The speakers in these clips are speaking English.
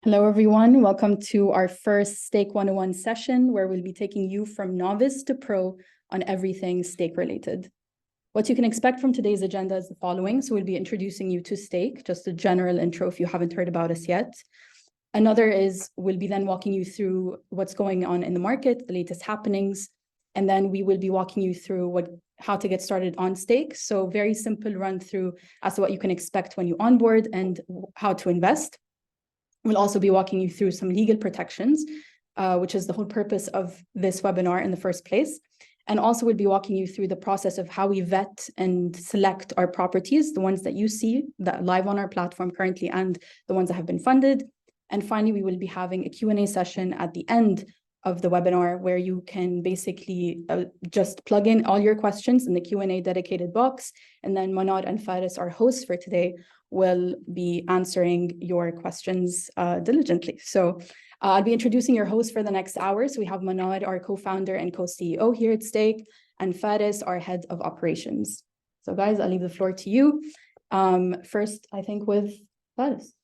Hello, everyone. Welcome to our first Stake 101 session, where we'll be taking you from novice to pro on everything stake related. What you can expect from today's agenda is the following. So we'll be introducing you to stake, just a general intro if you haven't heard about us yet. Another is we'll be then walking you through what's going on in the market, the latest happenings, and then we will be walking you through how to get started on stake. So very simple run through as to what you can expect when you onboard and how to invest. We'll also be walking you through some legal protections, which is the whole purpose of this webinar in the first place. And also we'll be walking you through the process of how we vet and select our properties, the ones that you see that live on our platform currently and the ones that have been funded. And finally, we will be having a Q&A session at the end of the webinar where you can basically just plug in all your questions in the Q&A dedicated box. And then Manar and Faris, our hosts for today, will be answering your questions diligently. So I'll be introducing your host for the next hour. So we have Manar, our co-founder and co-CEO here at Stake, and Faris, our head of operations. So guys, I'll leave the floor to you. First, I think with Faris,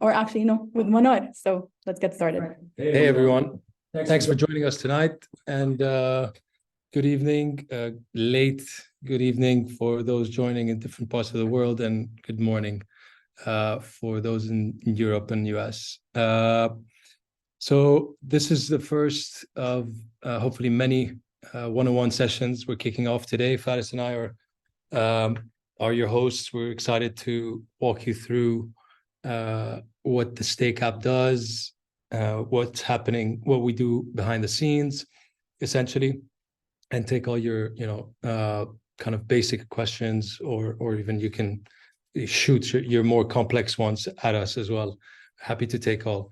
or actually, no, with Manar. So let's get started. Hey everyone. Thanks for joining us tonight. And good evening, good evening for those joining in different parts of the world, and good morning for those in Europe and US. So this is the first of hopefully many one-on-one sessions we're kicking off today. Faris and I are your hosts. We're excited to walk you through what the Stake app does, what's happening, what we do behind the scenes, essentially, and take all your, kind of basic questions, or even you can shoot your more complex ones at us as well. Happy to take all.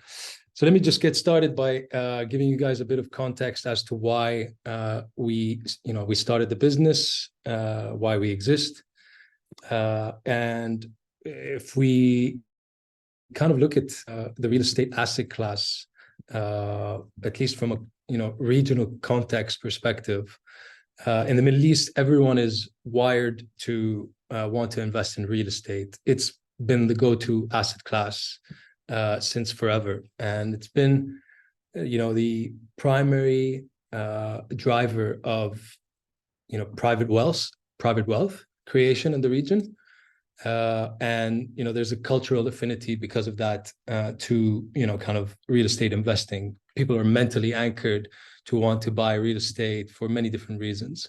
So let me just get started by giving you guys a bit of context as to why we started the business, why we exist, and if we kind of look at the real estate asset class, at least from a regional context perspective. In the Middle East, everyone is wired to want to invest in real estate. It's been the go-to asset class since forever, and it's been, the primary driver of, private wealth creation in the region. And there's a cultural affinity because of that to kind of real estate investing. People are mentally anchored to want to buy real estate for many different reasons.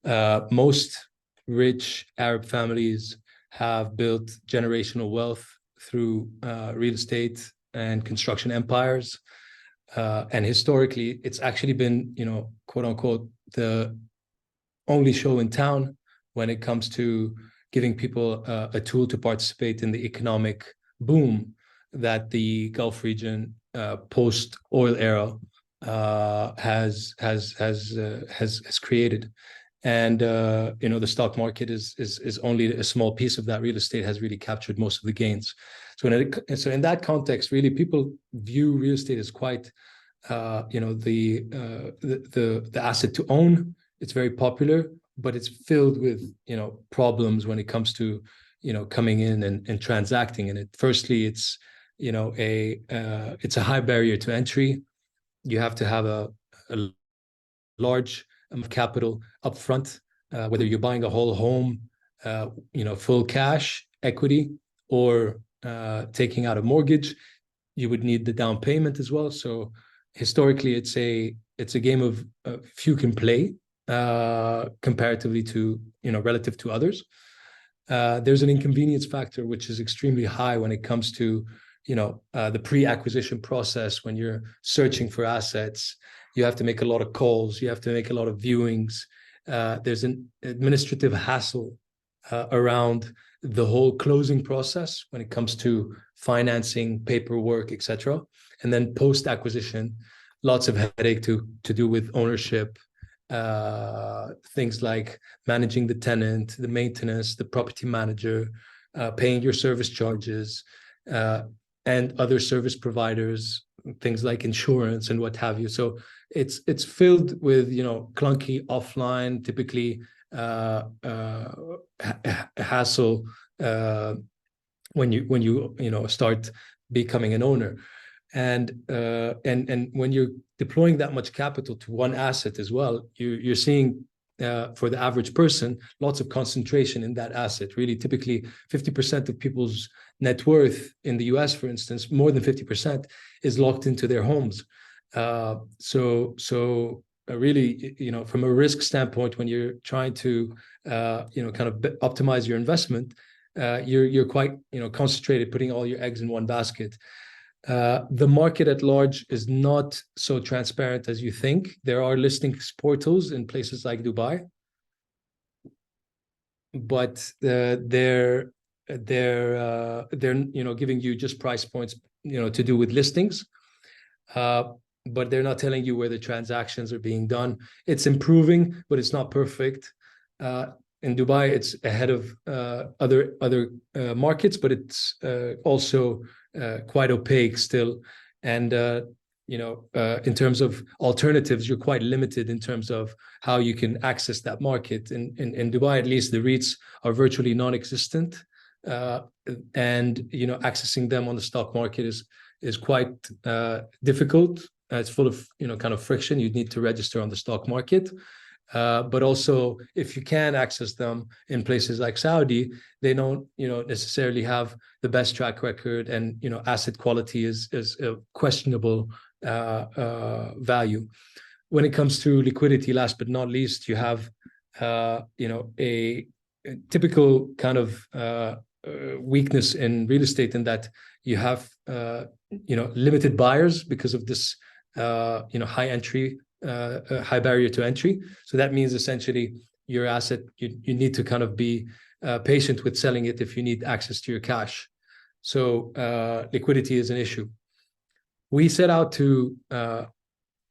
Most rich Arab families have built generational wealth through real estate and construction empires, and historically it's actually been, quote unquote, the only show in town when it comes to giving people a tool to participate in the economic boom that the Gulf region post-oil era has created. And the stock market is only a small piece of that. Real estate has really captured most of the gains. So in that context, really, people view real estate as quite the asset to own. It's very popular, but it's filled with problems when it comes to coming in and transacting in it. Firstly, it's it's a high barrier to entry. You have to have a large amount of capital up front, whether you're buying a whole home, full cash equity, or taking out a mortgage. You would need the down payment as well. So historically, it's a game of few can play comparatively to relative to others. There's an inconvenience factor which is extremely high when it comes to the pre-acquisition process. When you're searching for assets, you have to make a lot of calls, you have to make a lot of viewings. There's an administrative hassle around the whole closing process when it comes to financing, paperwork, etc. And then post-acquisition, lots of headache to do with ownership, things like managing the tenant, the maintenance, the property manager, paying your service charges, and other service providers, things like insurance and what have you. So it's filled with clunky offline, typically hassle when you start becoming an owner. And when you're deploying that much capital to one asset as well, you're seeing for the average person lots of concentration in that asset. Really, typically 50% of people's net worth in the US, for instance, more than 50% is locked into their homes. So really, from a risk standpoint, when you're trying to kind of optimize your investment, you're quite concentrated, putting all your eggs in one basket. The market at large is not so transparent as you think. There are listings portals in places like Dubai, but they're giving you just price points to do with listings, but they're not telling you where the transactions are being done. It's improving, but it's not perfect. In Dubai, it's ahead of other markets, but it's also quite opaque still. And in terms of alternatives, you're quite limited in terms of how you can access that market. In Dubai, at least, the REITs are virtually non-existent, and accessing them on the stock market is quite difficult. It's full of kind of friction. You'd need to register on the stock market. But also, if you can access them in places like Saudi, they don't necessarily have the best track record, and asset quality is a questionable value. When it comes to liquidity, last but not least, you have a typical kind of weakness in real estate, in that you have limited buyers because of this high barrier to entry. So that means essentially your asset, you need to kind of be patient with selling it if you need access to your cash. So liquidity is an issue. We set out to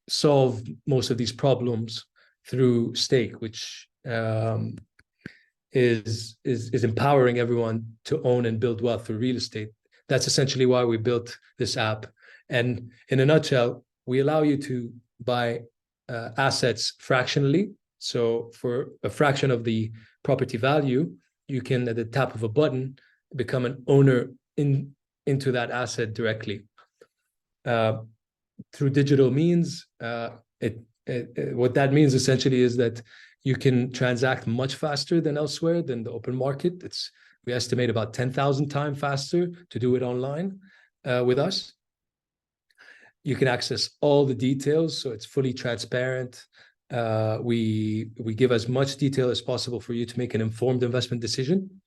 solve most of these problems through Stake, which is empowering everyone to own and build wealth through real estate. That's essentially why we built this app. And in a nutshell, we allow you to buy assets fractionally. So for a fraction of the property value, you can, at the tap of a button, become an owner into that asset directly. Through digital means, what that means essentially is that you can transact much faster than elsewhere, than the open market. We estimate about 10,000 times faster to do it online with us. You can access all the details, so it's fully transparent. We give as much detail as possible for you to make an informed investment decision.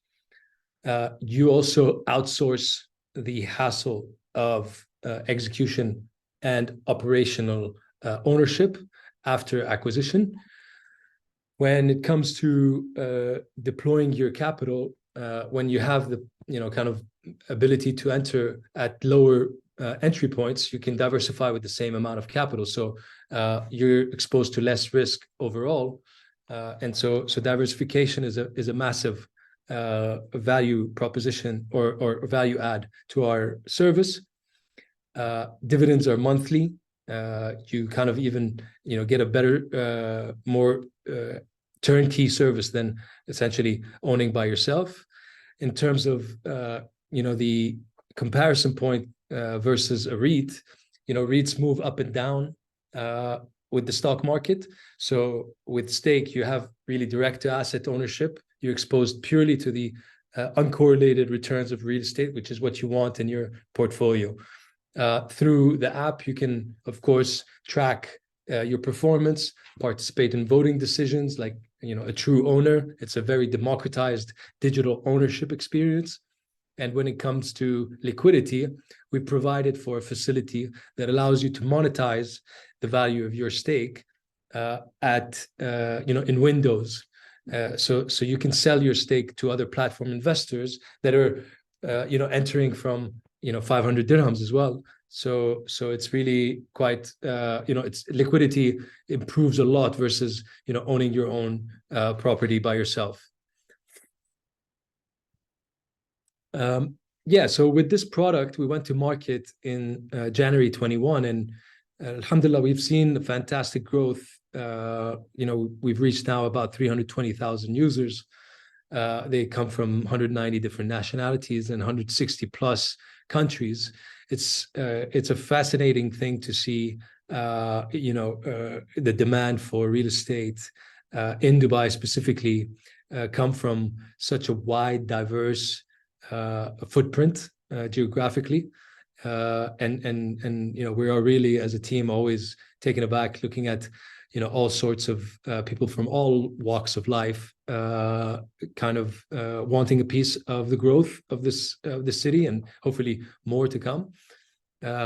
You also outsource the hassle of execution and operational ownership after acquisition. When it comes to deploying your capital, when you have the kind of ability to enter at lower entry points, you can diversify with the same amount of capital. So you're exposed to less risk overall. And so diversification is a massive value proposition or value add to our service. Dividends are monthly. You kind of even get a better, more turnkey service than essentially owning by yourself. In terms of the comparison point versus a REIT, REITs move up and down with the stock market. So with Stake, you have really direct to asset ownership. You're exposed purely to the uncorrelated returns of real estate, which is what you want in your portfolio. Through the app, you can, of course, track your performance, participate in voting decisions like a true owner. It's a very democratized digital ownership experience. And when it comes to liquidity, we provided for a facility that allows you to monetize the value of your stake in windows. So you can sell your stake to other platform investors that are entering from 500 dirhams as well. So it's really quite it's liquidity improves a lot versus owning your own property by yourself. So with this product, we went to market in January 21, and alhamdulillah, we've seen fantastic growth. We've reached now about 320,000 users. They come from 190 different nationalities and 160 plus countries. It's a fascinating thing to see, the demand for real estate in Dubai specifically come from such a wide, diverse footprint geographically. And we are really, as a team, always taken aback looking at all sorts of people from all walks of life, wanting a piece of the growth of this city, and hopefully more to come.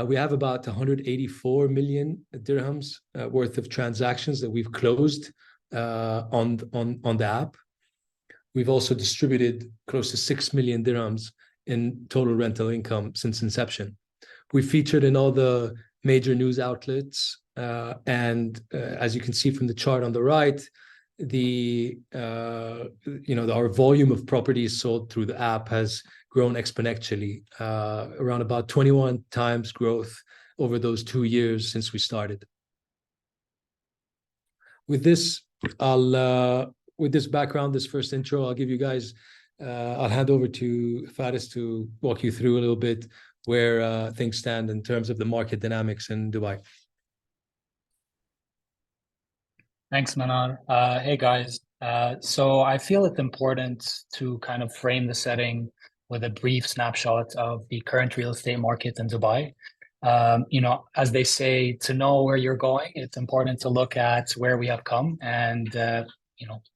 We have about 184 million dirhams worth of transactions that we've closed on the app. We've also distributed close to 6 million dirhams in total rental income since inception. We featured in all the major news outlets, and as you can see from the chart on the right, our volume of properties sold through the app has grown exponentially, around about 21 times growth over those 2 years since we started. With this, with this background, this first intro, I'll give you guys, I'll hand over to Faris to walk you through a little bit where things stand in terms of the market dynamics in Dubai. Thanks, Manar. Hey, guys. So I feel it's important to kind of frame the setting with a brief snapshot of the current real estate market in Dubai. As they say, to know where you're going, it's important to look at where we have come and,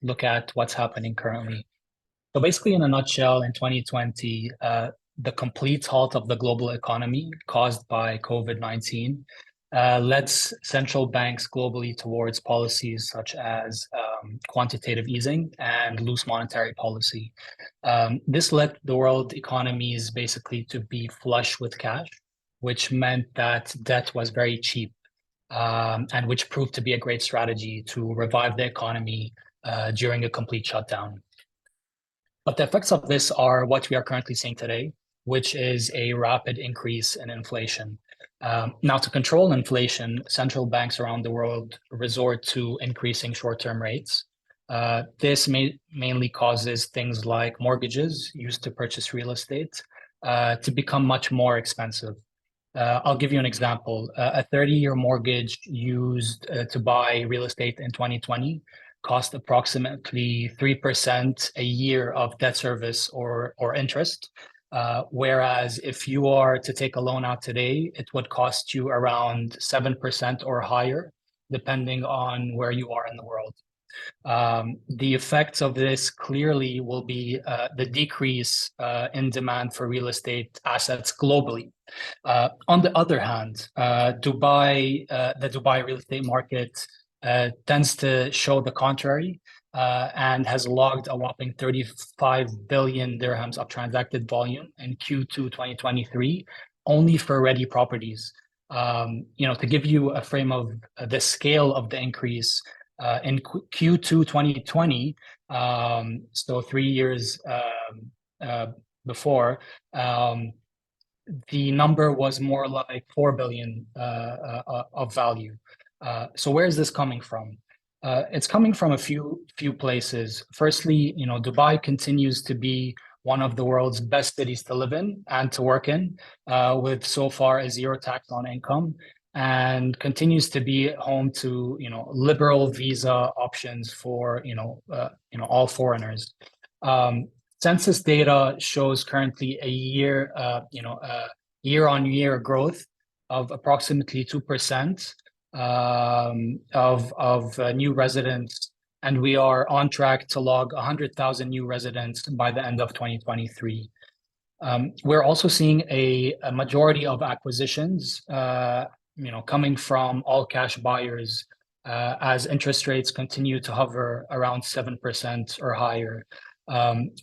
look at what's happening currently. So basically, in a nutshell, in 2020, the complete halt of the global economy caused by COVID-19 led central banks globally towards policies such as quantitative easing and loose monetary policy. This led the world economies basically to be flush with cash, which meant that debt was very cheap, and which proved to be a great strategy to revive the economy during a complete shutdown. But the effects of this are what we are currently seeing today, which is a rapid increase in inflation. Now, to control inflation, central banks around the world resort to increasing short-term rates. This mainly causes things like mortgages used to purchase real estate to become much more expensive. I'll give you an example. A 30-year mortgage used to buy real estate in 2020 cost approximately 3% a year of debt service or interest. Whereas if you are to take a loan out today, it would cost you around 7% or higher, depending on where you are in the world. The effects of this clearly will be the decrease in demand for real estate assets globally. On the other hand, the Dubai real estate market tends to show the contrary, and has logged a whopping 35 billion dirhams of transacted volume in Q2 2023, only for ready properties. To give you a frame of the scale of the increase, in Q2 2020, so 3 years before, the number was more like 4 billion of value. So where is this coming from? It's coming from a few places. Firstly, Dubai continues to be one of the world's best cities to live in and to work in, with so far a zero tax on income, and continues to be home to liberal visa options for all foreigners. Census data shows currently a year-on-year growth of approximately 2%. Of new residents, and we are on track to log 100,000 new residents by the end of 2023. We're also seeing a majority of acquisitions, coming from all cash buyers, as interest rates continue to hover around 7% or higher.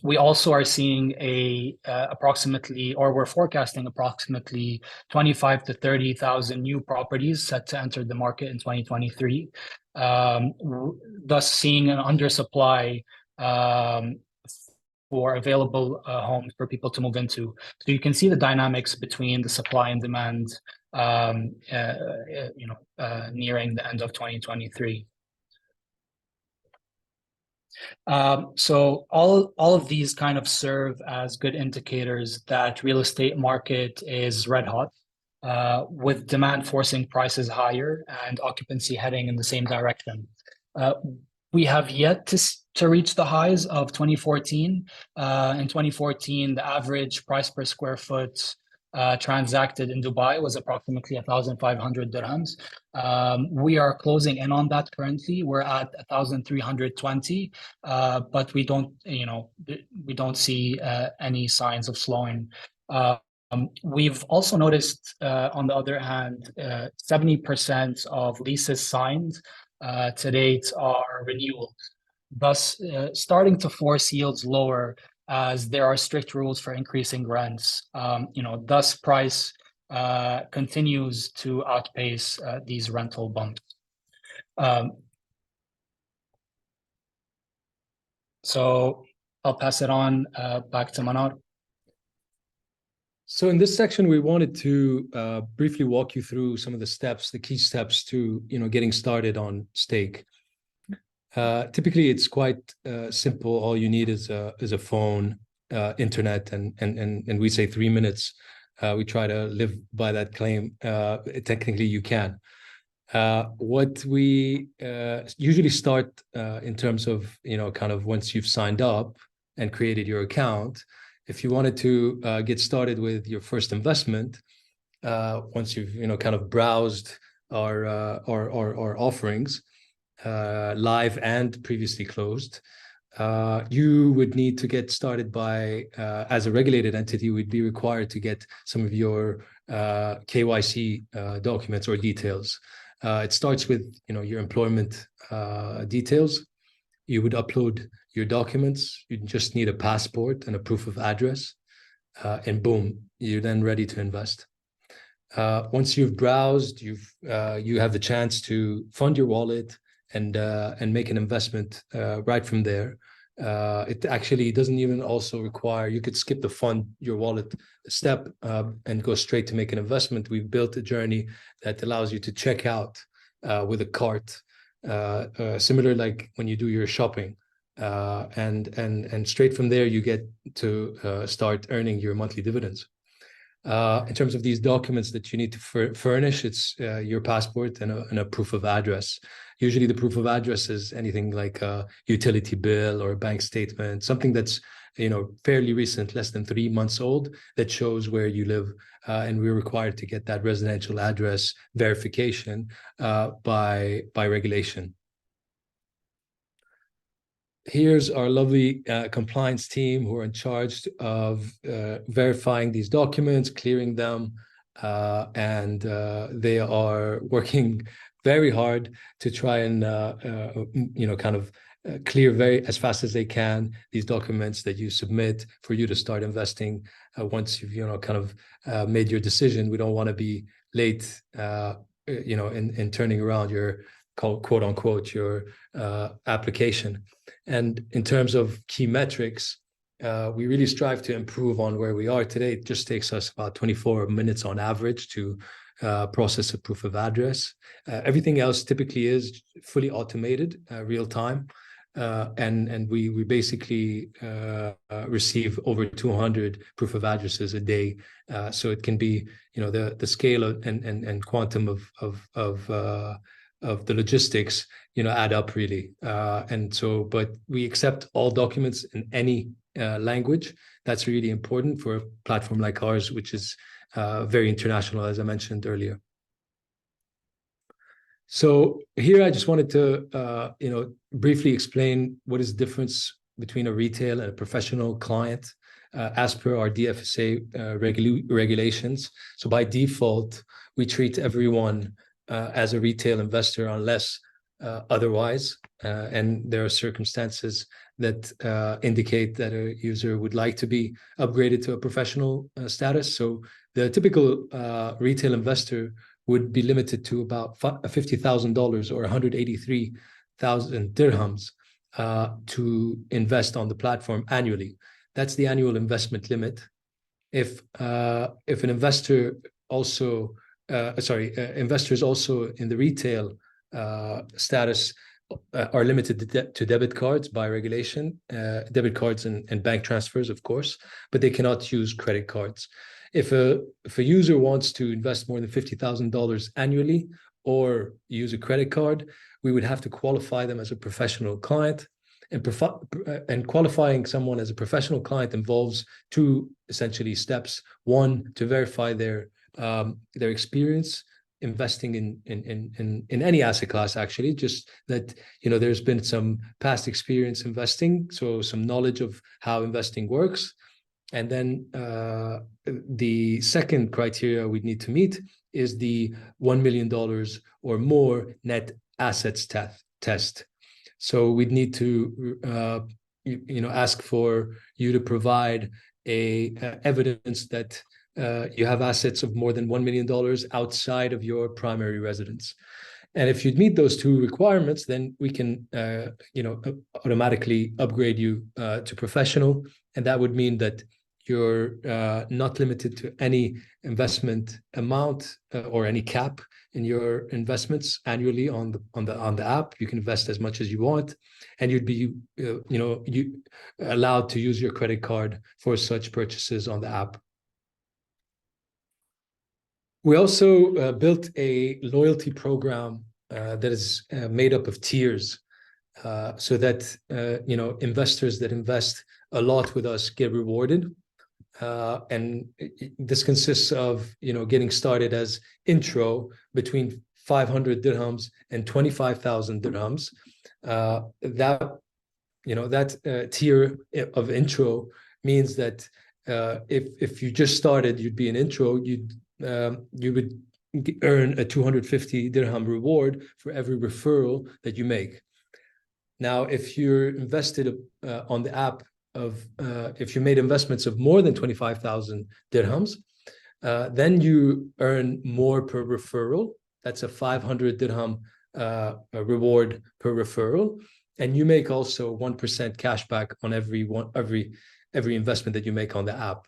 We also are seeing we're forecasting approximately 25 to 30,000 new properties set to enter the market in 2023, thus seeing an undersupply for available homes for people to move into. So you can see the dynamics between the supply and demand, nearing the end of 2023. So all of these kind of serve as good indicators that real estate market is red hot, with demand forcing prices higher and occupancy heading in the same direction. We have yet to reach the highs of 2014. In 2014, the average price per square foot transacted in Dubai was approximately 1,500 dirhams. We are closing in on that currently. We're at 1,320, but we don't see any signs of slowing. We've also noticed, on the other hand, 70% of leases signed to date are renewals, thus starting to force yields lower as there are strict rules for increasing rents. Thus price continues to outpace these rental bumps. So I'll pass it on back to Manar. So in this section, we wanted to briefly walk you through some of the steps, the key steps to getting started on stake. Typically, it's quite simple. All you need is a phone, internet, and we say 3 minutes. We try to live by that claim. Technically, you can. What we usually start in terms of kind of once you've signed up and created your account. If you wanted to get started with your first investment, once you've kind of browsed our offerings, live and previously closed, you would need to get started by, as a regulated entity, would be required to get some of your KYC documents or details. It starts with your employment details. You would upload your documents. You just need a passport and a proof of address, and boom, you're then ready to invest. Once you've browsed, you have the chance to fund your wallet and make an investment right from there. It actually doesn't even also require, you could skip the fund your wallet step and go straight to make an investment. We've built a journey that allows you to check out with a cart, similar like when you do your shopping, and straight from there you get to start earning your monthly dividends. In terms of these documents that you need to furnish, it's your passport and a proof of address. Usually the proof of address is anything like a utility bill or a bank statement, something that's fairly recent, less than 3 months old, that shows where you live. And we're required to get that residential address verification by regulation. Here's our lovely compliance team who are in charge of verifying these documents, clearing them, and they are working very hard to try and kind of clear as fast as they can these documents that you submit for you to start investing. Once you've kind of made your decision, we don't want to be late in turning around your quote unquote your application. And in terms of key metrics, we really strive to improve on where we are today. It just takes us about 24 minutes on average to process a proof of address. Everything else typically is fully automated, real time. And we basically receive over 200 proof of addresses a day. So it can be, the scale and quantum of the logistics, add up really. But we accept all documents in any language. That's really important for a platform like ours, which is very international, as I mentioned earlier. So here I just wanted to, briefly explain what is the difference between a retail and a professional client as per our DFSA regulations. So by default, we treat everyone as a retail investor unless otherwise. And there are circumstances that indicate that a user would like to be upgraded to a professional status. So the typical retail investor would be limited to about $50,000 or 183,000 dirhams to invest on the platform annually. That's the annual investment limit. If an investor also investors also in the retail status are limited to debit cards by regulation, debit cards and bank transfers, of course, but they cannot use credit cards. If a user wants to invest more than $50,000 annually or use a credit card, we would have to qualify them as a professional client. And qualifying someone as a professional client involves two essentially steps. One, to verify their experience investing in any asset class, actually, just that there's been some past experience investing, so some knowledge of how investing works. And then the second criteria we need to meet is the $1 million or more net assets test. So we'd need to ask for you to provide evidence that you have assets of more than $1 million outside of your primary residence. And if you meet those two requirements, then we can automatically upgrade you to professional. And that would mean that you're not limited to any investment amount or any cap in your investments annually on the app. You can invest as much as you want, and you'd be allowed to use your credit card for such purchases on the app. We also built a loyalty program that is made up of tiers, so that investors that invest a lot with us get rewarded. And this consists of getting started as intro between 500 dirhams and 25,000 dirhams. That tier of intro means that if you just started, you'd be an intro. You would earn a 250 dirham reward for every referral that you make. Now, if you're invested on the app if you made investments of more than 25,000 dirhams, then you earn more per referral. That's a 500 dirham reward per referral, and you make also 1% cash back on every investment that you make on the app.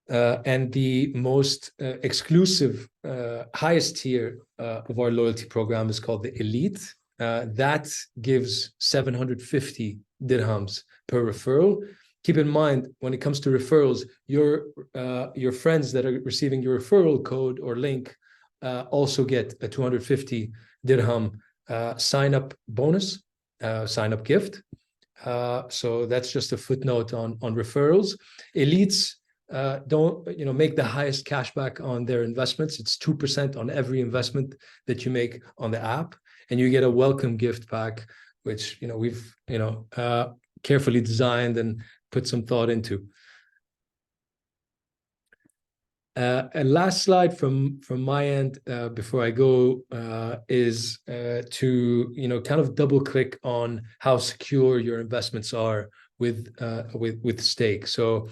And the most exclusive, highest tier of our loyalty program is called the Elite. That gives 750 dirhams per referral. Keep in mind, when it comes to referrals, your friends that are receiving your referral code or link also get a 250 dirham sign-up bonus, sign-up gift. So that's just a footnote on referrals. Elites don't make the highest cash back on their investments. It's 2% on every investment that you make on the app, and you get a welcome gift pack, which we've carefully designed and put some thought into. A last slide from my end before I go is to kind of double click on how secure your investments are with stake. So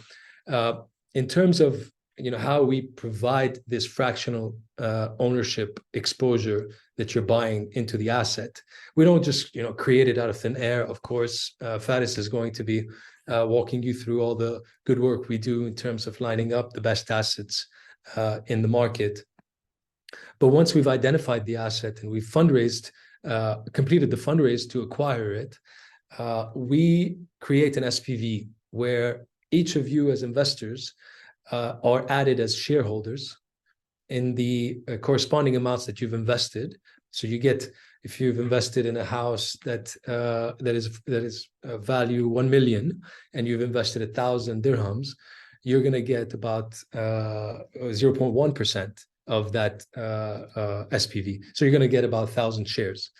in terms of how we provide this fractional ownership exposure that you're buying into the asset, we don't just create it out of thin air. Of course, Faris is going to be walking you through all the good work we do in terms of lining up the best assets in the market. But once we've identified the asset and we've completed the fundraise to acquire it, we create an SPV where each of you as investors are added as shareholders in the corresponding amounts that you've invested. So you get, if you've invested in a house that is value 1 million and you've invested 1,000 dirhams, you're going to get about 0.1% of that SPV. So you're going to get about 1,000 shares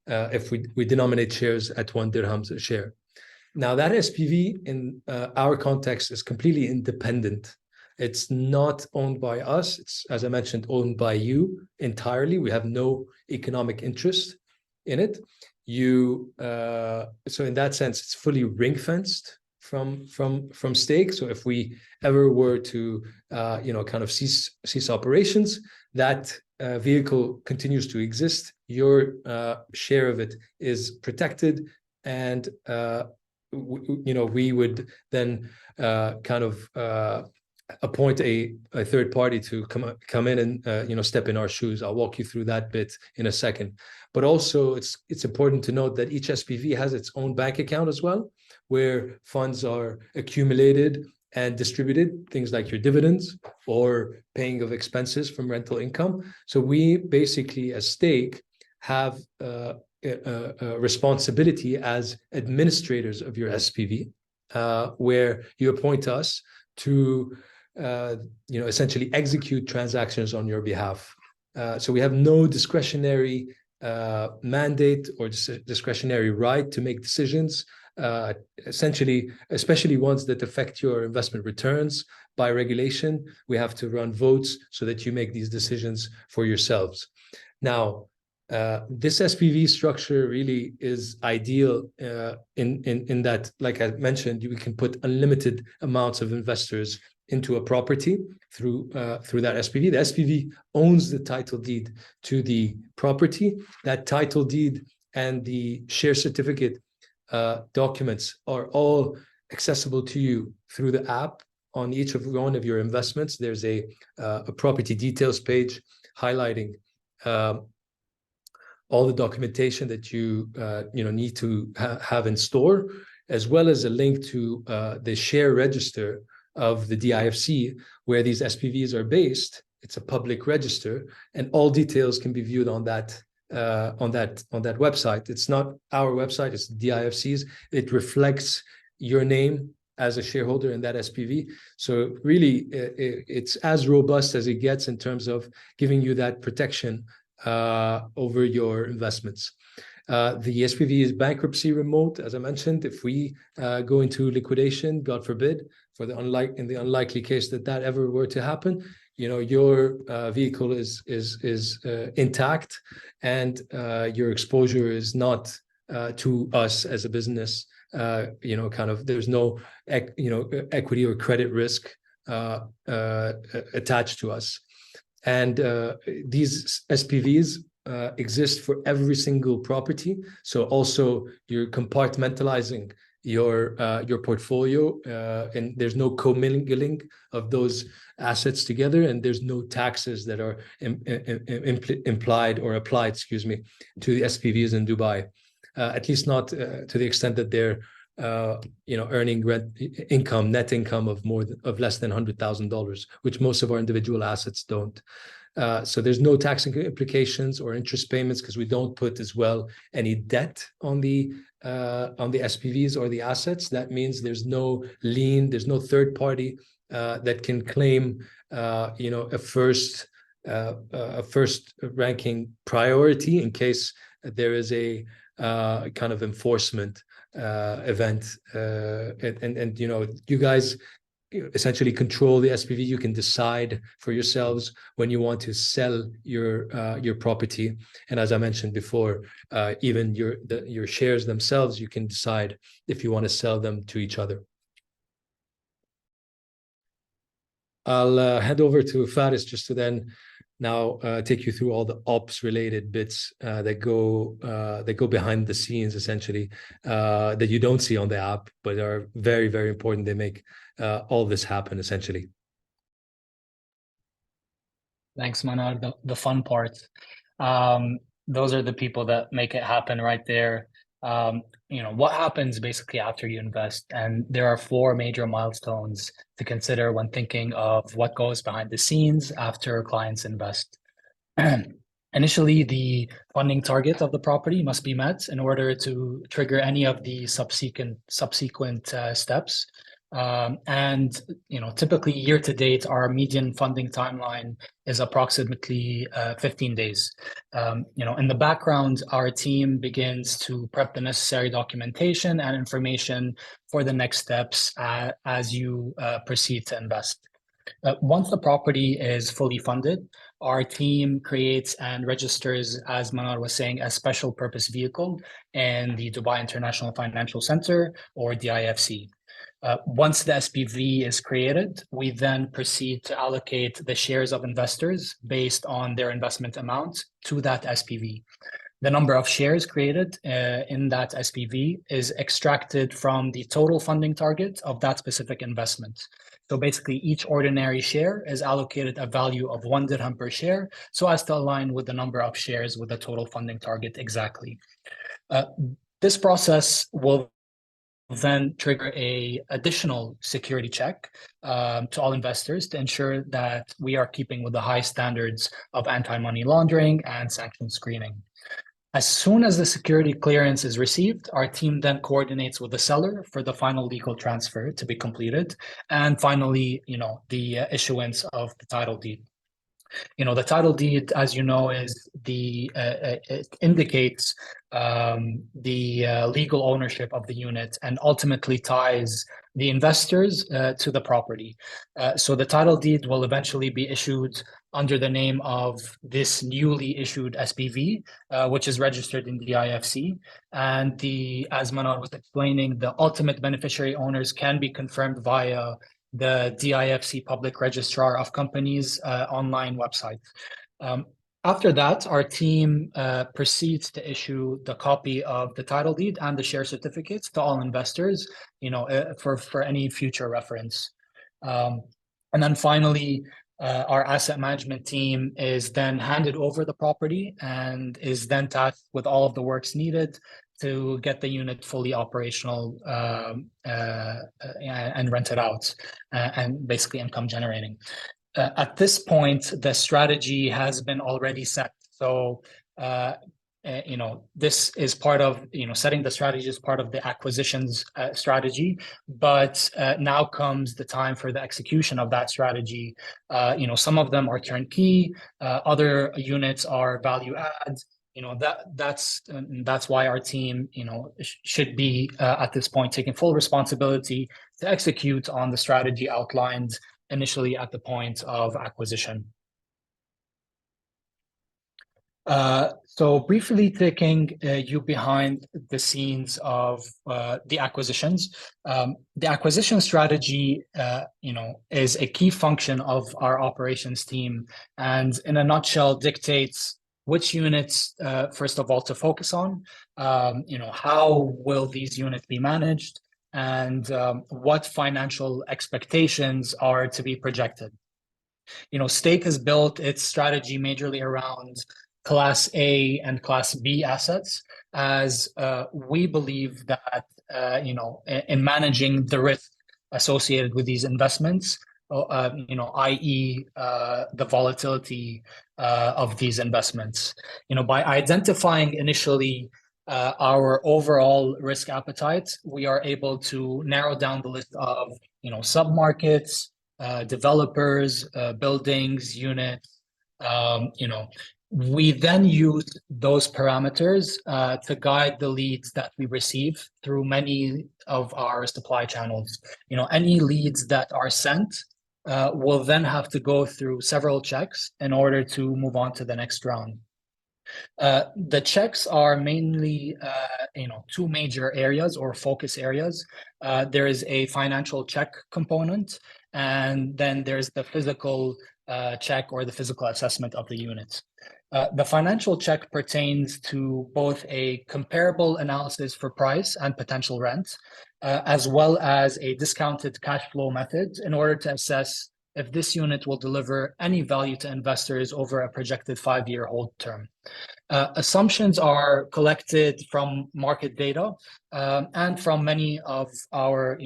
if we denominate shares at 1 dirhams a share. Now that SPV in our context is completely independent. It's not owned by us. It's, as I mentioned, owned by you entirely. We have no economic interest in it. So in that sense, it's fully ring-fenced from stake. So if we ever were to kind of cease operations, that vehicle continues to exist. Your share of it is protected, and we would then kind of appoint a third party to come in and step in our shoes. I'll walk you through that bit in a second. But also, it's important to note that each SPV has its own bank account as well, where funds are accumulated and distributed, things like your dividends or paying of expenses from rental income. So we basically, as Stake, have a responsibility as administrators of your SPV, where you appoint us to essentially execute transactions on your behalf. So we have no discretionary mandate or discretionary right to make decisions, essentially, especially ones that affect your investment returns. By regulation, we have to run votes so that you make these decisions for yourselves. Now, this SPV structure really is ideal in that, like I mentioned, we can put unlimited amounts of investors into a property through that SPV. The SPV owns the title deed to the property. That title deed and the share certificate documents are all accessible to you through the app. On each of one of your investments, there's a property details page highlighting all the documentation that you need to have in store, as well as a link to the share register of the DIFC, where these SPVs are based. It's a public register, and all details can be viewed on that website. It's not our website; it's the DIFC's. It reflects your name as a shareholder in that SPV. So really, it's as robust as it gets in terms of giving you that protection over your investments. The SPV is bankruptcy remote, as I mentioned. If we go into liquidation, God forbid, in the unlikely case that ever were to happen, your vehicle is intact, and your exposure is not to us as a business. There's no equity or credit risk attached to us. And these SPVs exist for every single property. So also you're compartmentalizing your portfolio, and there's no commingling of those assets together, and there's no taxes that are implied or applied, to the SPVs in Dubai, at least not to the extent that they're earning net income of less than $100,000, which most of our individual assets don't. So there's no tax implications or interest payments, because we don't put as well any debt on the SPVs or the assets. That means there's no lien, there's no third party that can claim a first ranking priority in case there is a kind of enforcement event, and you guys essentially control the SPV. You can decide for yourselves when you want to sell your property, and as I mentioned before, even your shares themselves, you can decide if you want to sell them to each other. I'll hand over to Faris just to then now take you through all the ops related bits that go behind the scenes, essentially, that you don't see on the app, but are very, very important. They make all this happen, essentially. Thanks, Manar. The fun part. Those are the people that make it happen right there. What happens basically after you invest, and there are 4 major milestones to consider when thinking of what goes behind the scenes after clients invest. Initially, the funding target of the property must be met in order to trigger any of the subsequent steps. And typically year to date, our median funding timeline is approximately 15 days. In the background, our team begins to prep the necessary documentation and information for the next steps as you proceed to invest. Once the property is fully funded, our team creates and registers, as Manar was saying, a special purpose vehicle in the Dubai International Financial Center, or DIFC. Once the SPV is created, we then proceed to allocate the shares of investors based on their investment amount to that SPV. The number of shares created in that SPV is extracted from the total funding target of that specific investment. So basically, each ordinary share is allocated a value of 1 dirham per share, so as to align with the number of shares with the total funding target exactly. This process will then trigger a additional security check to all investors to ensure that we are keeping with the high standards of anti-money laundering and sanction screening. As soon as the security clearance is received, our team then coordinates with the seller for the final legal transfer to be completed, and finally, the issuance of the title deed. The title deed, as you know, is it indicates the legal ownership of the unit and ultimately ties the investors to the property. So the title deed will eventually be issued under the name of this newly issued SPV, which is registered in the IFC. And as Manar was explaining, the ultimate beneficiary owners can be confirmed via the DIFC Public Registrar of Companies online website. After that, our team proceeds to issue the copy of the title deed and the share certificates to all investors, for any future reference. And then finally, our asset management team is then handed over the property and is then tasked with all of the works needed to get the unit fully operational and rented out and basically income generating. At this point, the strategy has been already set. So, this is part of, setting the strategy is part of the acquisitions strategy, but now comes the time for the execution of that strategy. Some of them are turnkey, other units are value add. That's why our team, should be at this point taking full responsibility to execute on the strategy outlined initially at the point of acquisition. So briefly taking you behind the scenes of the acquisitions. The acquisition strategy, is a key function of our operations team, and in a nutshell dictates which units, first of all, to focus on, how will these units be managed, and what financial expectations are to be projected. Stake has built its strategy majorly around Class A and Class B assets, as we believe that, in managing the risk associated with these investments, i.e. The volatility of these investments. By identifying initially our overall risk appetite, we are able to narrow down the list of, submarkets, developers, buildings, units. We then use those parameters to guide the leads that we receive through many of our supply channels. Any leads that are sent will then have to go through several checks in order to move on to the next round. The checks are mainly, two major areas or focus areas. There is a financial check component, and then there's the physical check or the physical assessment of the unit. The financial check pertains to both a comparable analysis for price and potential rent, as well as a discounted cash flow method in order to assess if this unit will deliver any value to investors over a projected 5-year hold term. Assumptions are collected from market data and from many of our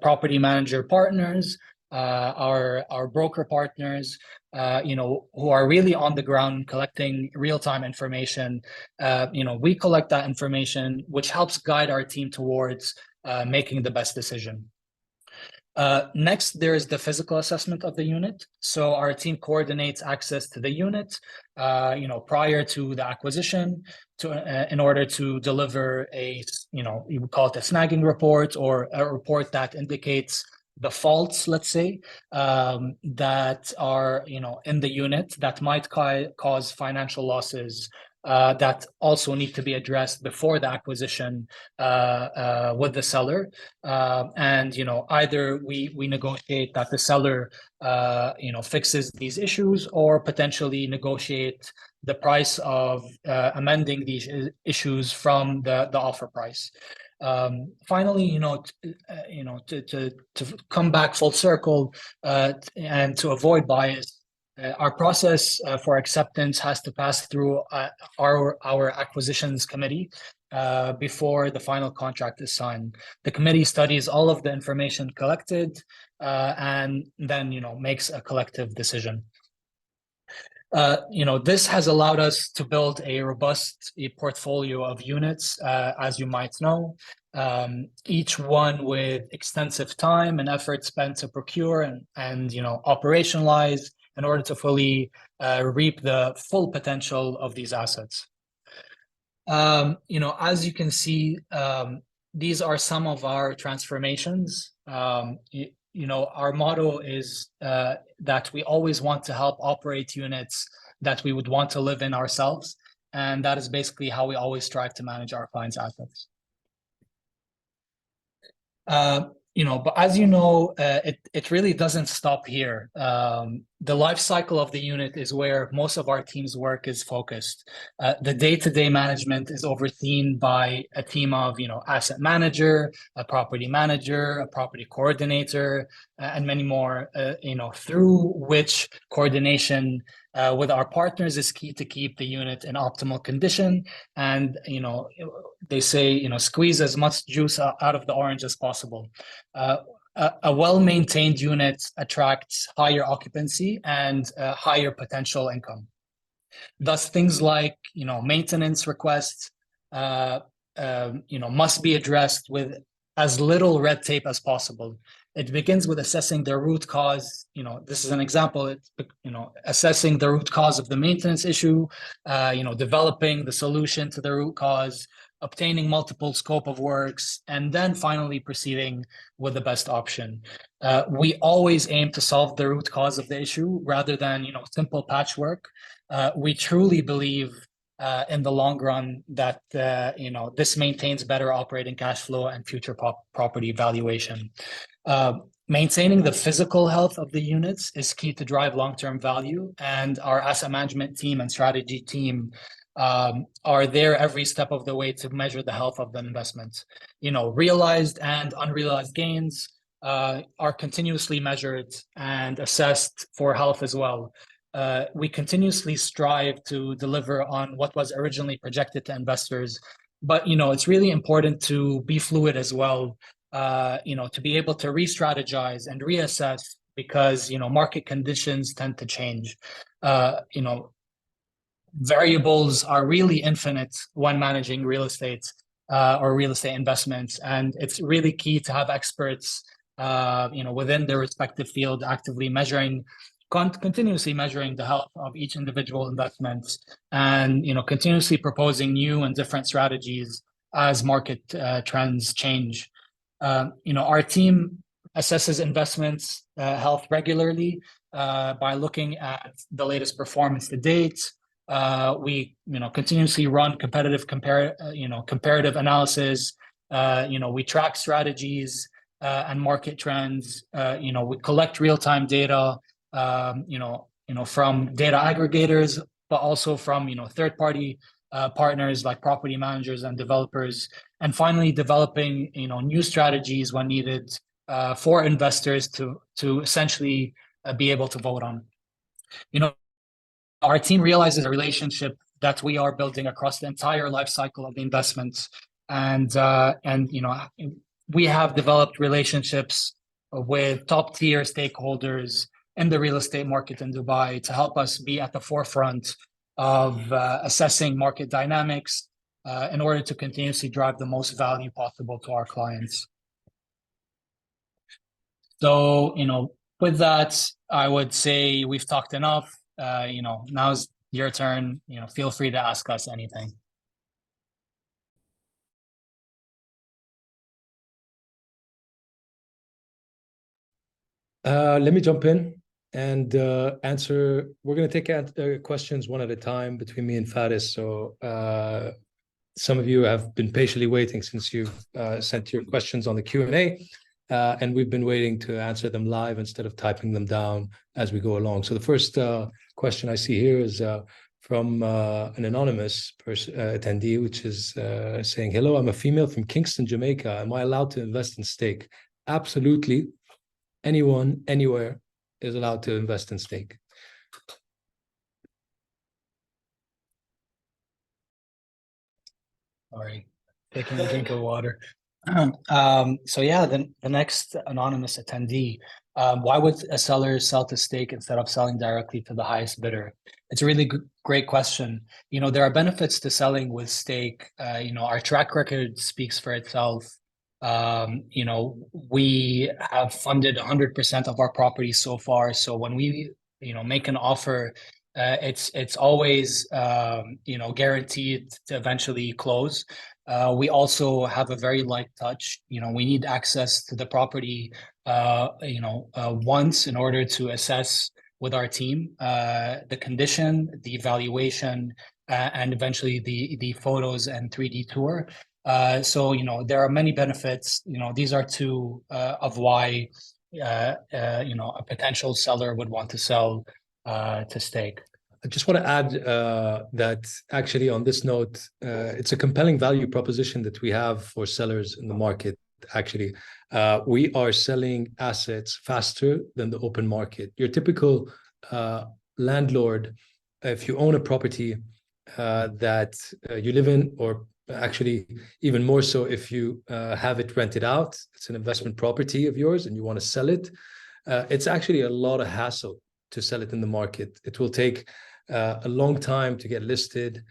property manager partners, our broker partners, who are really on the ground collecting real-time information. We collect that information, which helps guide our team towards making the best decision. Next, there is the physical assessment of the unit. So our team coordinates access to the unit, prior to the acquisition, in order to deliver you would call it a snagging report, or a report that indicates the faults, let's say, that are in the unit that might cause financial losses that also need to be addressed before the acquisition with the seller. And either we negotiate that the seller fixes these issues, or potentially negotiate the price of amending these issues from the offer price. Finally, to come back full circle and to avoid bias, our process for acceptance has to pass through our acquisitions committee before the final contract is signed. The committee studies all of the information collected and then makes a collective decision. This has allowed us to build a robust portfolio of units, as you might know, each one with extensive time and effort spent to procure and operationalize in order to fully reap the full potential of these assets. As you can see, these are some of our transformations. Our motto is that we always want to help operate units that we would want to live in ourselves. And that is basically how we always strive to manage our clients' assets. But as you know, it really doesn't stop here. The life cycle of the unit is where most of our team's work is focused. The day-to-day management is overseen by a team of, asset manager, a property manager, a property coordinator, and many more, through which coordination with our partners is key to keep the unit in optimal condition. And, they say, squeeze as much juice out of the orange as possible. A well-maintained unit attracts higher occupancy and higher potential income. Thus, things like, maintenance requests, must be addressed with as little red tape as possible. It begins with assessing the root cause. This is an example. Assessing the root cause of the maintenance issue, developing the solution to the root cause, obtaining multiple scope of works, and then finally proceeding with the best option. We always aim to solve the root cause of the issue rather than, simple patchwork. We truly believe in the long run that, this maintains better operating cash flow and future property valuation. Maintaining the physical health of the units is key to drive long-term value, and our asset management team and strategy team are there every step of the way to measure the health of the investments. Realized and unrealized gains are continuously measured and assessed for health as well. We continuously strive to deliver on what was originally projected to investors, but it's really important to be fluid as well. To be able to re-strategize and reassess because market conditions tend to change. Variables are really infinite when managing real estate or real estate investments, and it's really key to have experts within their respective field actively continuously measuring the health of each individual investment and continuously proposing new and different strategies as market trends change. Our team assesses investments health regularly by looking at the latest performance to date. We continuously run comparative analysis. We track strategies and market trends. We collect real-time data from data aggregators, but also from third-party partners like property managers and developers, and finally developing new strategies when needed for investors to essentially be able to vote on. Our team realizes a relationship that we are building across the entire life cycle of the investments, and we have developed relationships with top-tier stakeholders in the real estate market in Dubai to help us be at the forefront of assessing market dynamics in order to continuously drive the most value possible to our clients. So, with that, I would say we've talked enough. Now's your turn. Feel free to ask us anything. Let me jump in and answer. We're going to take questions one at a time between me and Faris. So some of you have been patiently waiting since you've sent your questions on the Q&A. And we've been waiting to answer them live instead of typing them down as we go along. So the first question I see here is from an anonymous person, attendee, which is saying, "Hello, I'm a female from Kingston, Jamaica. Am I allowed to invest in stake?" Absolutely. Anyone, anywhere is allowed to invest in stake. Sorry, taking a drink of water. So yeah, the next anonymous attendee, why would a seller sell to stake instead of selling directly to the highest bidder? It's a really great question. You know, there are benefits to selling with stake. You know, our track record speaks for itself. You know, we have funded 100% of our properties so far. So when we, you know, make an offer, it's always you know, guaranteed to eventually close. We also have a very light touch. You know, we need access to the property you know, once in order to assess with our team the condition, the evaluation, and eventually the photos and 3D tour. So, you know, there are many benefits. You know, these are two of why you know, a potential seller would want to sell to stake. I just want to add that actually on this note, it's a compelling value proposition that we have for sellers in the market. Actually, we are selling assets faster than the open market. Your typical landlord, if you own a property that you live in, or actually even more so if you have it rented out, it's an investment property of yours and you want to sell it, it's actually a lot of hassle to sell it in the market. It will take a long time to get listed.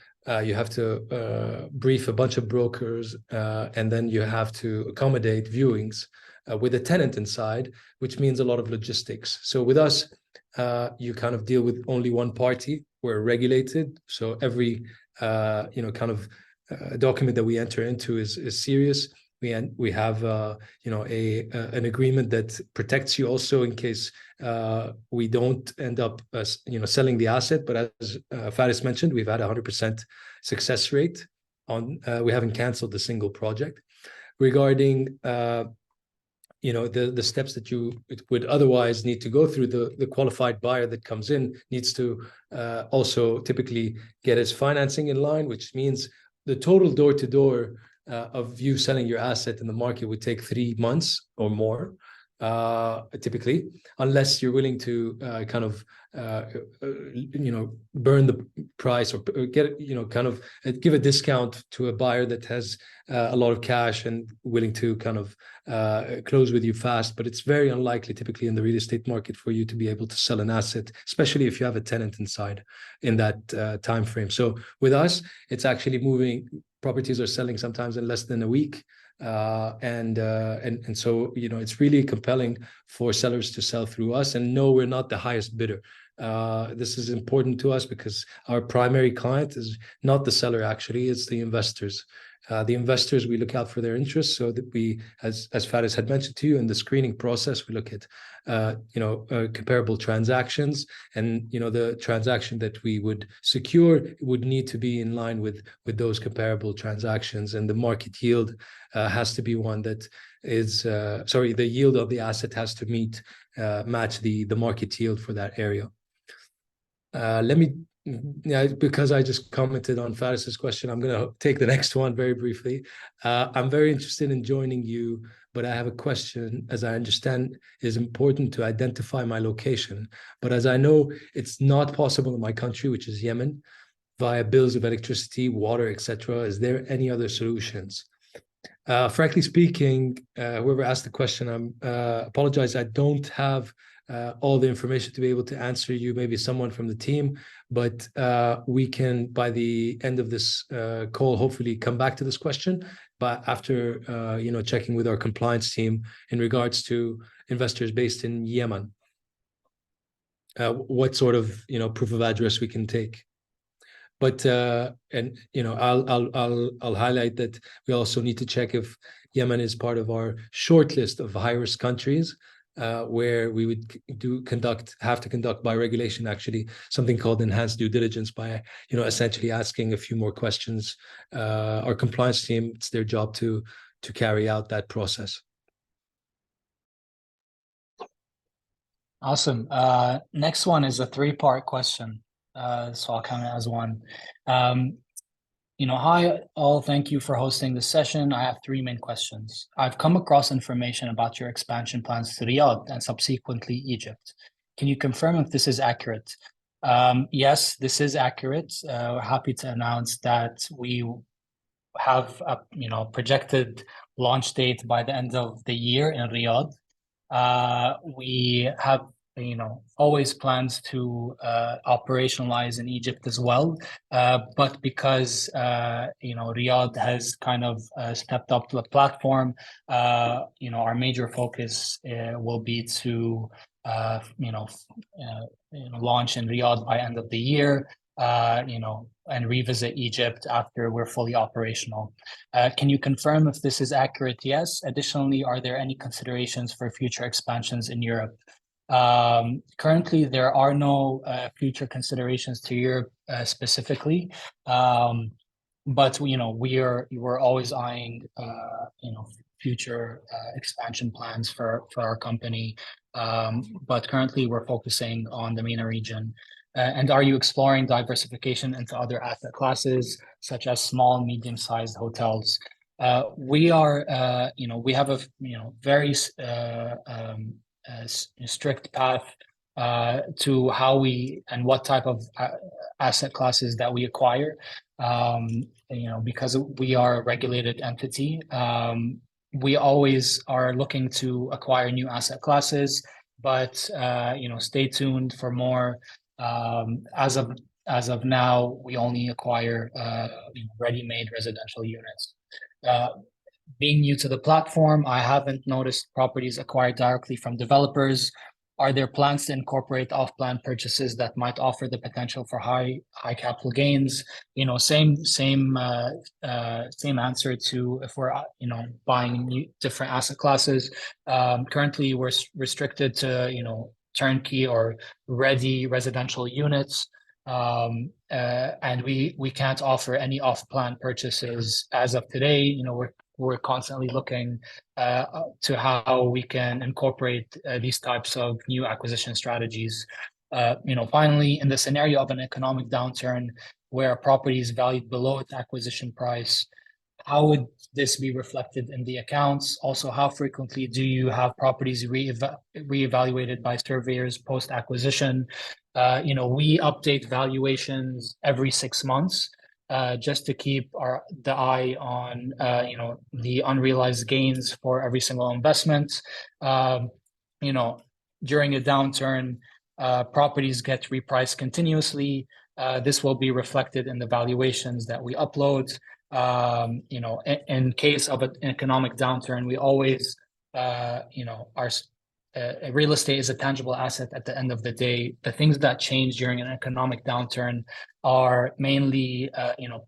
You have to brief a bunch of brokers, and then you have to accommodate viewings with a tenant inside, which means a lot of logistics. So with us, you kind of deal with only one party. We're regulated, so every you know, kind of document that we enter into is serious. We have you know, an agreement that protects you also in case we don't end up you know, selling the asset. But as Faris mentioned, we've had 100% success rate on we haven't canceled a single project. Regarding you know, the steps that you would otherwise need to go through, the qualified buyer that comes in needs to also typically get his financing in line, which means the total door-to-door of you selling your asset in the market would take 3 months or more, typically, unless you're willing to kind of you know, burn the price or get, you know, kind of give a discount to a buyer that has a lot of cash and willing to kind of close with you fast. But it's very unlikely typically in the real estate market for you to be able to sell an asset, especially if you have a tenant inside in that time frame. So with us, it's actually moving. Properties are selling sometimes in less than a week. And so, you know, it's really compelling for sellers to sell through us. And no, we're not the highest bidder. This is important to us because our primary client is not the seller, actually, it's the investors. The investors, we look out for their interests, so that we, as Faris had mentioned to you, in the screening process, we look at you know, comparable transactions, and you know, the transaction that we would secure would need to be in line with those comparable transactions, and the market yield has to be one that is sorry, the yield of the asset has to match the market yield for that area. Let me, yeah, because I just commented on Faris's question, I'm going to take the next one very briefly. I'm very interested in joining you, but I have a question. As I understand, it is important to identify my location. But as I know, it's not possible in my country, which is Yemen, via bills of electricity, water, etc. Is there any other solutions? Frankly speaking, whoever asked the question, I apologize. I don't have all the information to be able to answer you, maybe someone from the team, but we can, by the end of this call, hopefully come back to this question. But after you know, checking with our compliance team in regards to investors based in Yemen, what sort of, you know, proof of address we can take. But and you know, I'll highlight that we also need to check if Yemen is part of our short list of high-risk countries, where we would have to conduct by regulation, actually, something called enhanced due diligence, by, you know, essentially asking a few more questions. Our compliance team, it's their job to carry out that process. Awesome. Next one is a 3-part question. so I'll count it as one. Hi all, thank you for hosting this session. I have three main questions. I've come across information about your expansion plans to Riyadh and subsequently Egypt. Can you confirm if this is accurate? Yes, this is accurate. We're happy to announce that we have a projected launch date by the end of the year in Riyadh. We have always plans to operationalize in Egypt as well, but because Riyadh has kind of stepped up to a platform, our major focus will be to launch in Riyadh by end of the year, and revisit Egypt after we're fully operational. Can you confirm if this is accurate? Yes. Additionally, are there any considerations for future expansions in Europe? Currently, there are no future considerations to Europe specifically, but we're always eyeing future expansion plans for our company. But currently, we're focusing on the MENA region. And are you exploring diversification into other asset classes, such as small, medium-sized hotels? We are, we have a very strict path to how we and what type of asset classes that we acquire. Because we are a regulated entity, we always are looking to acquire new asset classes, but stay tuned for more. As of now, we only acquire ready-made residential units. Being new to the platform, I haven't noticed properties acquired directly from developers. Are there plans to incorporate off-plan purchases that might offer the potential for high capital gains? Same answer to if we're buying different asset classes. Currently, we're restricted to turnkey or ready residential units, and we can't offer any off-plan purchases as of today. We're constantly looking to how we can incorporate these types of new acquisition strategies. Finally, in the scenario of an economic downturn where a property is valued below its acquisition price, how would this be reflected in the accounts? Also, how frequently do you have properties reevaluated by surveyors post-acquisition? We update valuations every 6 months. Just to keep the eye on the unrealized gains for every single investment. During a downturn, properties get repriced continuously. This will be reflected in the valuations that we upload. In case of an economic downturn, we always real estate is a tangible asset at the end of the day. The things that change during an economic downturn are mainly,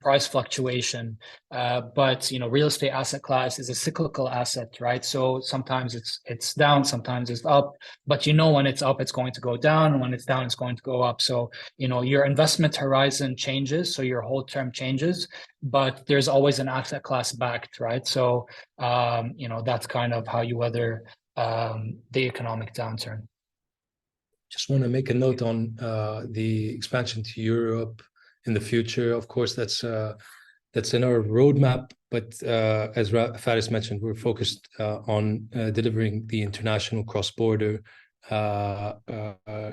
price fluctuation. But real estate asset class is a cyclical asset, right? So sometimes it's down, sometimes it's up. But when it's up, it's going to go down. And when it's down, it's going to go up. So your investment horizon changes, so your hold term changes. But there's always an asset class backed, right? So that's kind of how you weather the economic downturn. Just want to make a note on the expansion to Europe in the future. Of course, that's in our roadmap, but as Faris mentioned, we're focused on delivering the international cross-border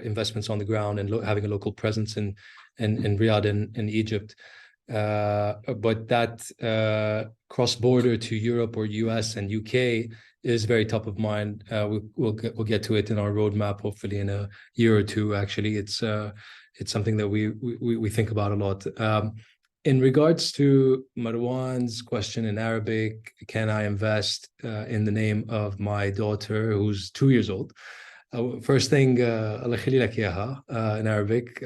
investments on the ground and having a local presence in Riyadh and in Egypt. But that cross-border to Europe or US and UK is very top of mind. We'll get to it in our roadmap, hopefully in a year or two. Actually, it's something that we think about a lot. In regards to Marwan's question in Arabic, can I invest in the name of my daughter who's 2 years old? First thing, Allah yakhli lak iyaha, in Arabic.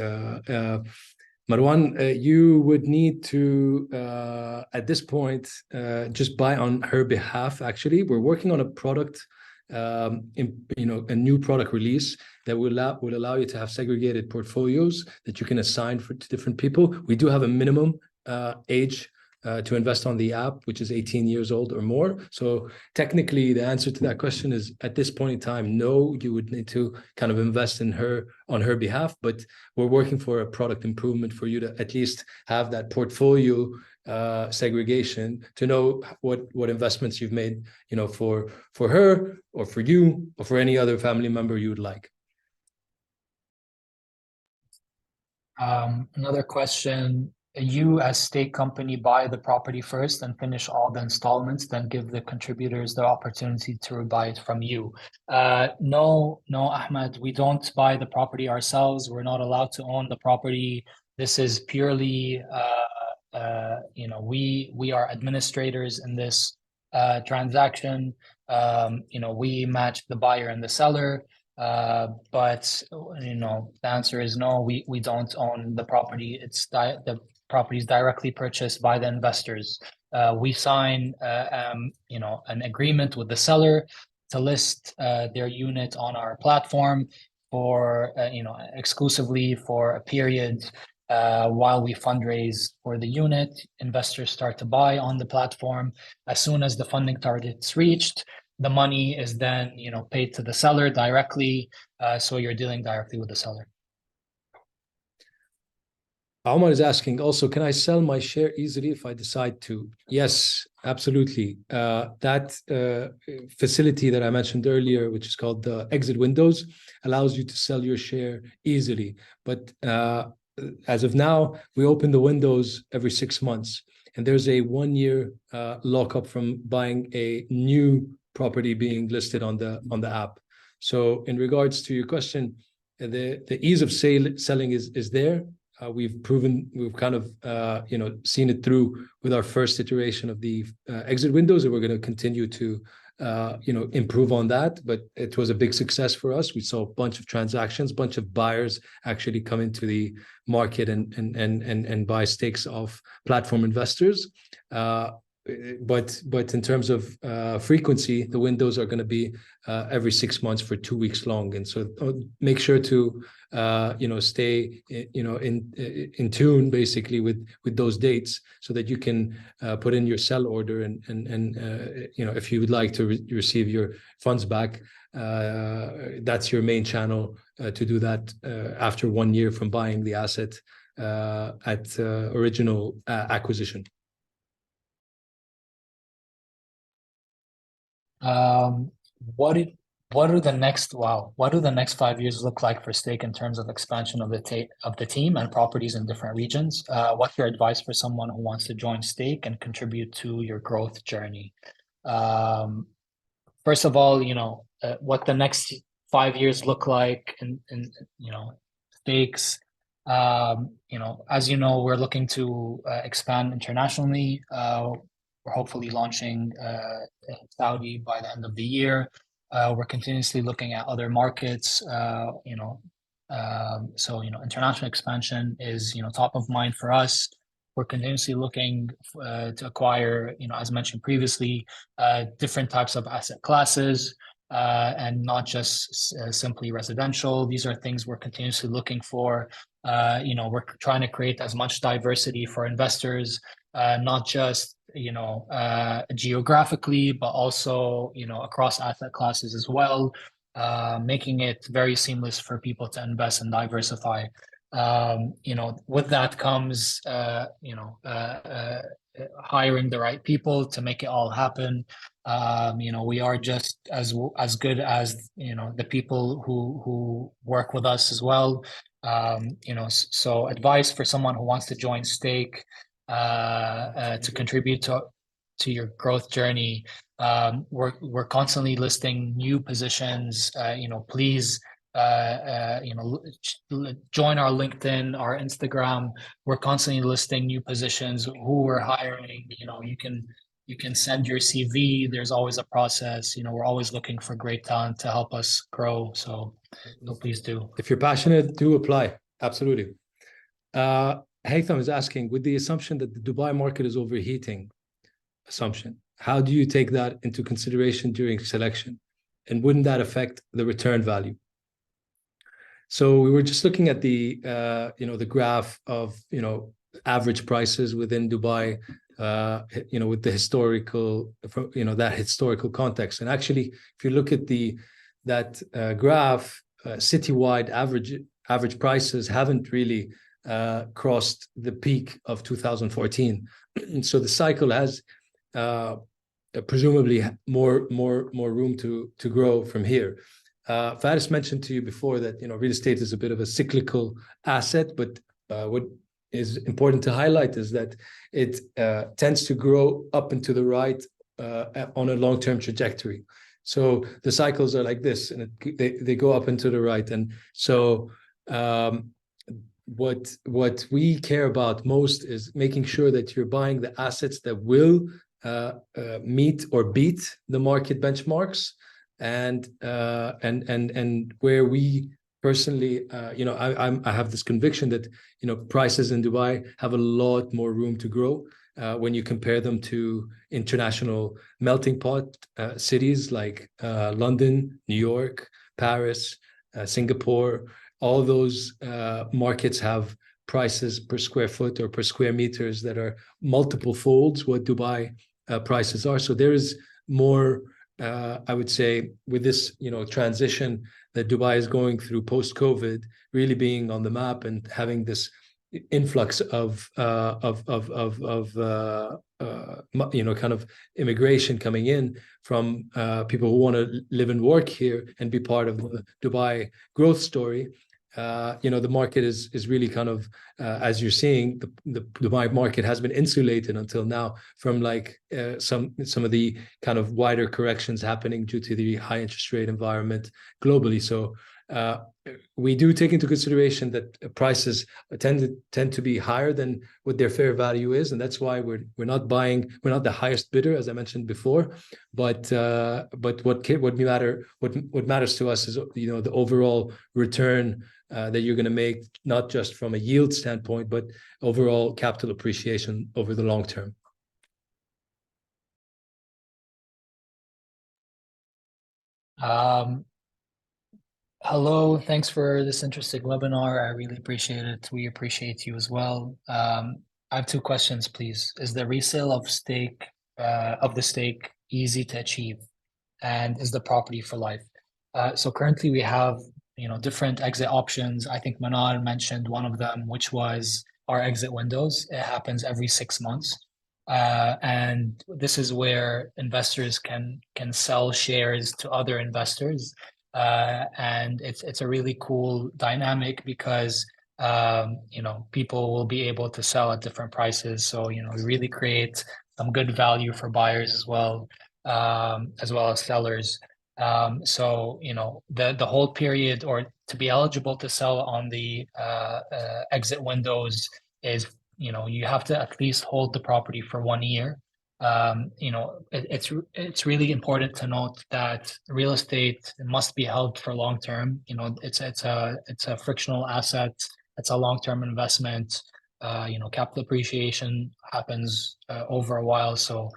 Marwan, you would need to, at this point, just buy on her behalf. Actually, we're working on a product, a new product release that will allow you to have segregated portfolios that you can assign to different people. We do have a minimum age to invest on the app, which is 18 years old or more. So technically, the answer to that question is at this point in time, no, you would need to kind of invest in her on her behalf. But we're working for a product improvement for you to at least have that portfolio segregation to know what investments you've made, for her or for you or for any other family member you would like. Another question. You as stake company buy the property first and finish all the installments, then give the contributors the opportunity to buy it from you. No, Ahmed, we don't buy the property ourselves. We're not allowed to own the property. This is purely, we are administrators in this transaction. We match the buyer and the seller. But the answer is no, we don't own the property. The property is directly purchased by the investors. We sign an agreement with the seller to list their unit on our platform for exclusively for a period while we fundraise for the unit. Investors start to buy on the platform. As soon as the funding target's reached, the money is then paid to the seller directly. So you're dealing directly with the seller. Omar is asking also, can I sell my share easily if I decide to? Yes, absolutely. That facility that I mentioned earlier, which is called the exit windows, allows you to sell your share easily. But as of now, we open the windows every 6 months. And there's a 1-year lockup from buying a new property being listed on the app. So in regards to your question, the ease of selling is there. We've kind of seen it through with our first iteration of the exit windows, and we're going to continue to improve on that. But it was a big success for us. We saw a bunch of transactions, bunch of buyers actually come into the market and buy stakes of platform investors. But in terms of frequency, the windows are going to be every 6 months for 2 weeks long, and so make sure to stay in tune basically with those dates so that you can put in your sell order and if you would like to receive your funds back, that's your main channel to do that after 1 year from buying the asset at original acquisition. What do the next 5 years look like for stake in terms of expansion of the team and properties in different regions? What's your advice for someone who wants to join stake and contribute to your growth journey? First of all, what the next 5 years look like in stakes. As we're looking to expand internationally. We're hopefully launching Saudi by the end of the year. We're continuously looking at other markets. So international expansion is top of mind for us. We're continuously looking to acquire, as mentioned previously, different types of asset classes and not just simply residential. These are things we're continuously looking for. We're trying to create as much diversity for investors, not just geographically, but also across asset classes as well, making it very seamless for people to invest and diversify. With that comes hiring the right people to make it all happen. We are just as good as the people who work with us as well. So advice for someone who wants to join stake to contribute to your growth journey. We're constantly listing new positions. Please join our LinkedIn, our Instagram. We're constantly listing new positions, who we're hiring. You can send your CV. There's always a process. We're always looking for great talent to help us grow. So please do. If you're passionate, do apply. Absolutely. Haytham is asking, with the assumption that the Dubai market is overheating, how do you take that into consideration during selection? And wouldn't that affect the return value? So we were just looking at the graph of, average prices within Dubai with the historical, that historical context. And actually, if you look at that graph, citywide average prices haven't really crossed the peak of 2014. So the cycle has presumably more room to grow from here. Faris mentioned to you before that real estate is a bit of a cyclical asset, but what is important to highlight is that it tends to grow up and to the right on a long-term trajectory. So the cycles are like this, and they go up and to the right. And so what we care about most is making sure that you're buying the assets that will meet or beat the market benchmarks, and where we personally, I have this conviction that prices in Dubai have a lot more room to grow when you compare them to international melting pot cities like London, New York, Paris, Singapore. All those markets have prices per square foot or per square meters that are multiple folds what Dubai prices are. So there is more, I would say, with this transition that Dubai is going through post-COVID, really being on the map and having this influx of kind of immigration coming in from people who want to live and work here and be part of the Dubai growth story. The market is really kind of, as you're seeing, the Dubai market has been insulated until now from some of the kind of wider corrections happening due to the high interest rate environment globally. So we do take into consideration that prices tend to be higher than what their fair value is, and that's why we're not the highest bidder, as I mentioned before. But what matters to us is the overall return that you're going to make, not just from a yield standpoint, but overall capital appreciation over the long term. Hello, thanks for this interesting webinar. I really appreciate it. We appreciate you as well. I have two questions, please. Is the resale of the stake easy to achieve? And is the property for life? So currently we have different exit options. I think Manar mentioned one of them, which was our exit windows. It happens every 6 months. And this is where investors can sell shares to other investors. And it's a really cool dynamic because people will be able to sell at different prices. So we really create some good value for buyers as well as sellers. So the whole period, or to be eligible to sell on the exit windows, is you have to at least hold the property for 1 year. It's really important to note that real estate must be held for long term. It's a frictional asset. It's a long-term investment. Capital appreciation happens over a while. So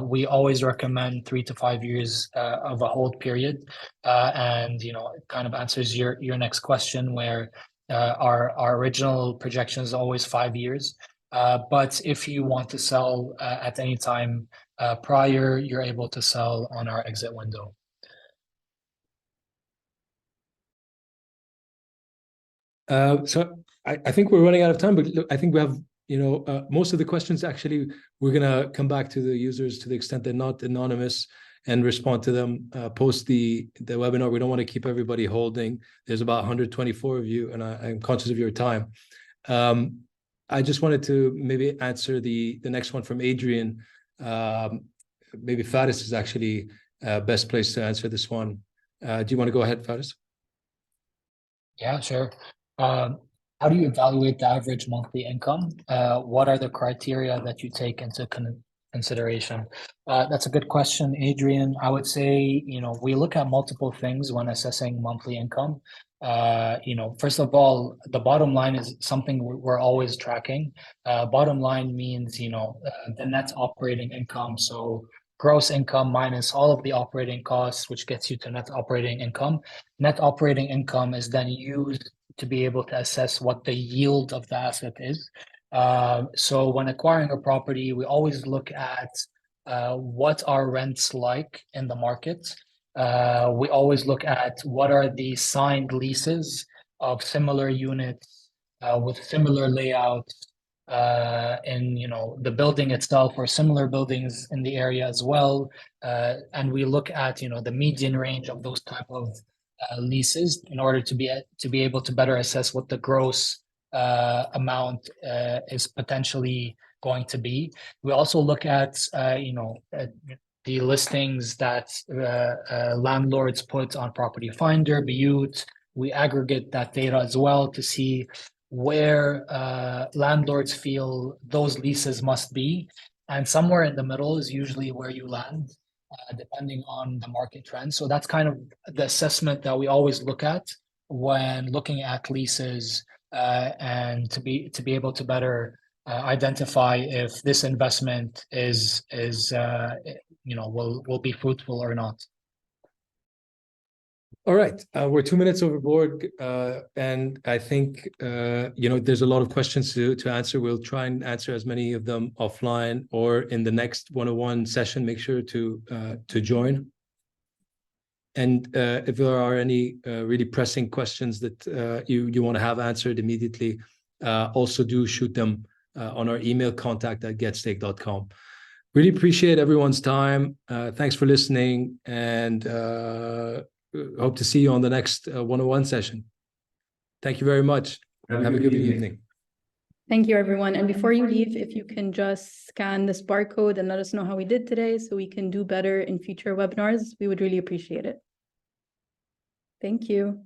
we always recommend 3 to 5 years of a hold period. And it kind of answers your next question, where our original projection is always 5 years. But if you want to sell at any time prior, you're able to sell on our exit window. So I think we're running out of time, but look, I think we have most of the questions. Actually, we're gonna come back to the users to the extent they're not anonymous and respond to them post the webinar. We don't want to keep everybody holding. There's about 124 of you, and I'm conscious of your time. I just wanted to maybe answer the next one from Adrian. Maybe Faris is actually best placed to answer this one. Do you want to go ahead, Faris? Yeah, sure. How do you evaluate the average monthly income? What are the criteria that you take into consideration? That's a good question, Adrian. I would say, we look at multiple things when assessing monthly income. First of all, the bottom line is something we're always tracking. Bottom line means, the net operating income. So gross income minus all of the operating costs, which gets you to net operating income. Net operating income is then used to be able to assess what the yield of the asset is. So when acquiring a property, we always look at what are rents like in the market. We always look at what are the signed leases of similar units with similar layouts in the building itself or similar buildings in the area as well. And we look at the median range of those type of leases in order to be able to better assess what the gross amount is potentially going to be. We also look at the listings that landlords put on Property Finder, Butte. We aggregate that data as well to see where landlords feel those leases must be. And somewhere in the middle is usually where you land, depending on the market trend. So that's kind of the assessment that we always look at when looking at leases, and to be able to better identify if this investment will be fruitful or not. All right, we're 2 minutes overboard, and I think there's a lot of questions to answer. We'll try and answer as many of them offline or in the next 101 session. Make sure to join. And if there are any really pressing questions that you want to have answered immediately, also do shoot them on our email, contact@getstake.com. Really appreciate everyone's time. Thanks for listening, and hope to see you on the next 101 session. Thank you very much. Have a good evening. Thank you, everyone. And before you leave, if you can just scan this barcode and let us know how we did today so we can do better in future webinars, we would really appreciate it. Thank you.